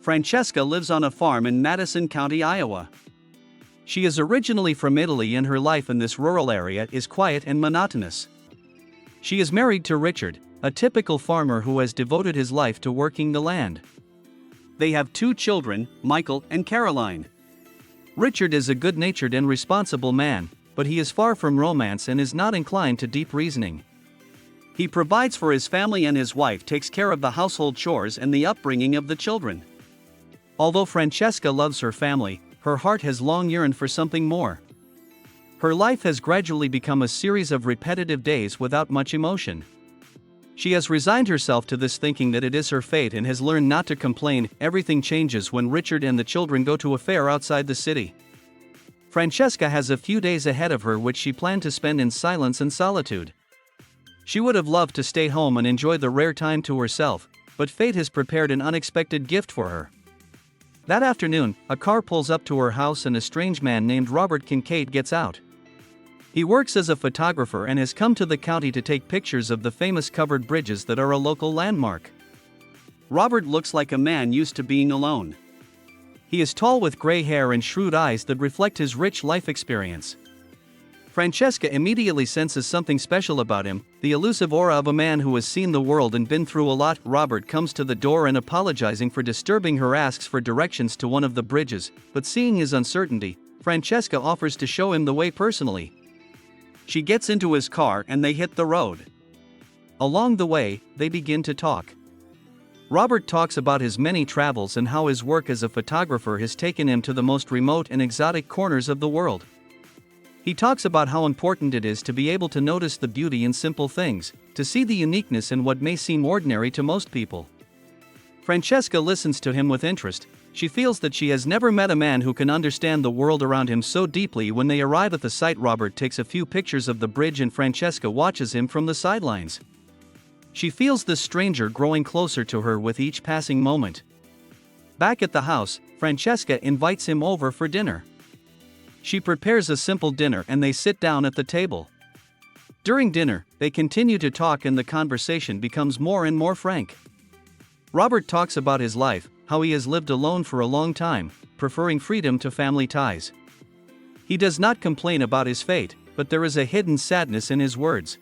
Francesca lives on a farm in Madison County, Iowa. She is originally from Italy and her life in this rural area is quiet and monotonous. She is married to Richard, a typical farmer who has devoted his life to working the land. They have 2 children, Michael and Caroline. Richard is a good-natured and responsible man, but he is far from romance and is not inclined to deep reasoning. He provides for his family and his wife takes care of the household chores and the upbringing of the children. Although Francesca loves her family, her heart has long yearned for something more. Her life has gradually become a series of repetitive days without much emotion. She has resigned herself to this, thinking that it is her fate, and has learned not to complain. Everything changes when Richard and the children go to a fair outside the city. Francesca has a few days ahead of her which she planned to spend in silence and solitude. She would have loved to stay home and enjoy the rare time to herself, but fate has prepared an unexpected gift for her. That afternoon, a car pulls up to her house and a strange man named Robert Kincaid gets out. He works as a photographer and has come to the county to take pictures of the famous covered bridges that are a local landmark. Robert looks like a man used to being alone. He is tall with gray hair and shrewd eyes that reflect his rich life experience. Francesca immediately senses something special about him, the elusive aura of a man who has seen the world and been through a lot. Robert comes to the door and, apologizing for disturbing her, asks for directions to one of the bridges, but seeing his uncertainty, Francesca offers to show him the way personally. She gets into his car and they hit the road. Along the way, they begin to talk. Robert talks about his many travels and how his work as a photographer has taken him to the most remote and exotic corners of the world. He talks about how important it is to be able to notice the beauty in simple things, to see the uniqueness in what may seem ordinary to most people. Francesca listens to him with interest. She feels that she has never met a man who can understand the world around him so deeply. When they arrive at the site, Robert takes a few pictures of the bridge and Francesca watches him from the sidelines. She feels this stranger growing closer to her with each passing moment. Back at the house, Francesca invites him over for dinner. She prepares a simple dinner and they sit down at the table. During dinner, they continue to talk and the conversation becomes more and more frank. Robert talks about his life, how he has lived alone for a long time, preferring freedom to family ties. He does not complain about his fate, but there is a hidden sadness in his words.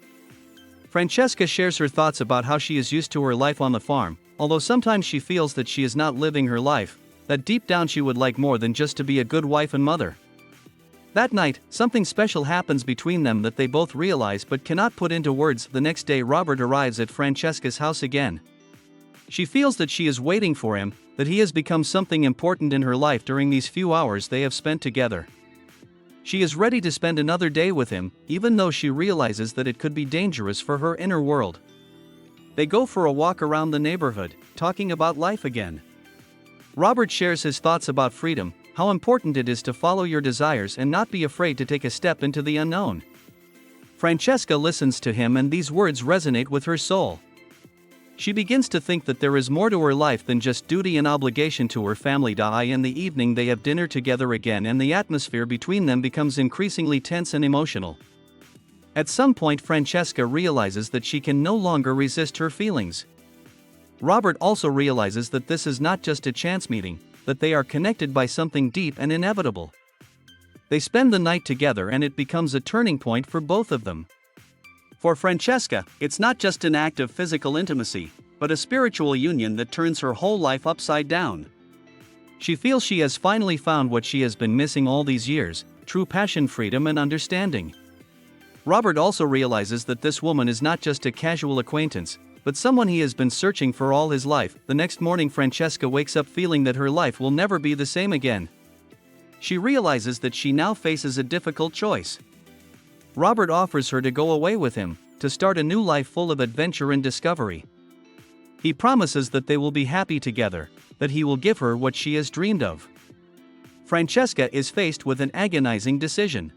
Francesca shares her thoughts about how she is used to her life on the farm, although sometimes she feels that she is not living her life, that deep down she would like more than just to be a good wife and mother. That night, something special happens between them that they both realize but cannot put into words. The next day, Robert arrives at Francesca's house again. She feels that she is waiting for him, that he has become something important in her life during these few hours they have spent together. She is ready to spend another day with him, even though she realizes that it could be dangerous for her inner world. They go for a walk around the neighborhood, talking about life again. Robert shares his thoughts about freedom, how important it is to follow your desires and not be afraid to take a step into the unknown. Francesca listens to him and these words resonate with her soul. She begins to think that there is more to her life than just duty and obligation to her family. In the evening they have dinner together again and the atmosphere between them becomes increasingly tense and emotional. At some point, Francesca realizes that she can no longer resist her feelings. Robert also realizes that this is not just a chance meeting, that they are connected by something deep and inevitable. They spend the night together and it becomes a turning point for both of them. For Francesca, it's not just an act of physical intimacy, but a spiritual union that turns her whole life upside down. She feels she has finally found what she has been missing all these years: true passion, freedom, and understanding. Robert also realizes that this woman is not just a casual acquaintance, but someone he has been searching for all his life. The next morning, Francesca wakes up feeling that her life will never be the same again. She realizes that she now faces a difficult choice. Robert offers her to go away with him, to start a new life full of adventure and discovery. He promises that they will be happy together, that he will give her what she has dreamed of. Francesca is faced with an agonizing decision.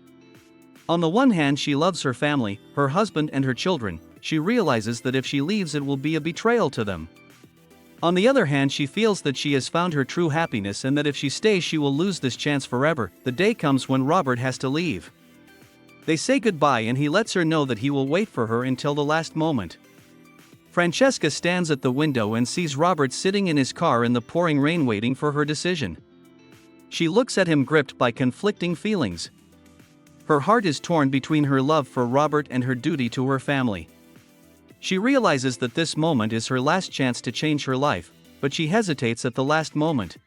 On the one hand, she loves her family, her husband and her children. She realizes that if she leaves it will be a betrayal to them. On the other hand, she feels that she has found her true happiness and that if she stays she will lose this chance forever. The day comes when Robert has to leave. They say goodbye and he lets her know that he will wait for her until the last moment. Francesca stands at the window and sees Robert sitting in his car in the pouring rain waiting for her decision. She looks at him gripped by conflicting feelings. Her heart is torn between her love for Robert and her duty to her family. She realizes that this moment is her last chance to change her life, but she hesitates at the last moment.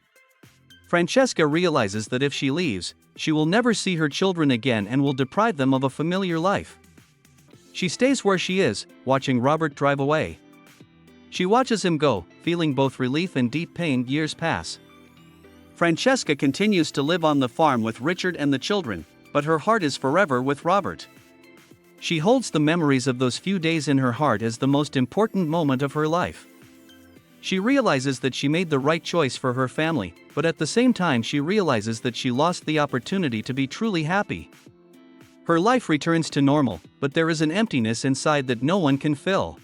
Francesca realizes that if she leaves, she will never see her children again and will deprive them of a familiar life. She stays where she is, watching Robert drive away. She watches him go, feeling both relief and deep pain. Years pass. Francesca continues to live on the farm with Richard and the children, but her heart is forever with Robert. She holds the memories of those few days in her heart as the most important moment of her life. She realizes that she made the right choice for her family, but at the same time she realizes that she lost the opportunity to be truly happy. Her life returns to normal, but there is an emptiness inside that no one can fill.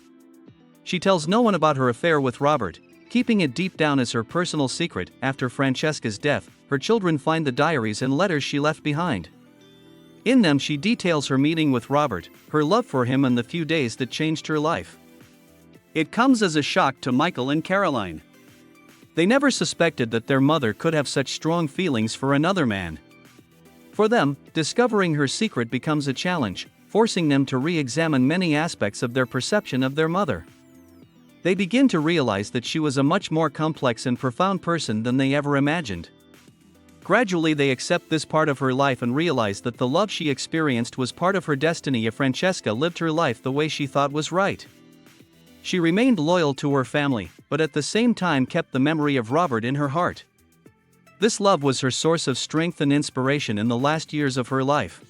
She tells no one about her affair with Robert, keeping it deep down as her personal secret. After Francesca's death, her children find the diaries and letters she left behind. In them she details her meeting with Robert, her love for him and the few days that changed her life. It comes as a shock to Michael and Caroline. They never suspected that their mother could have such strong feelings for another man. For them, discovering her secret becomes a challenge, forcing them to re-examine many aspects of their perception of their mother. They begin to realize that she was a much more complex and profound person than they ever imagined. Gradually they accept this part of her life and realize that the love she experienced was part of her destiny. If Francesca lived her life the way she thought was right. She remained loyal to her family, but at the same time kept the memory of Robert in her heart. This love was her source of strength and inspiration in the last years of her life.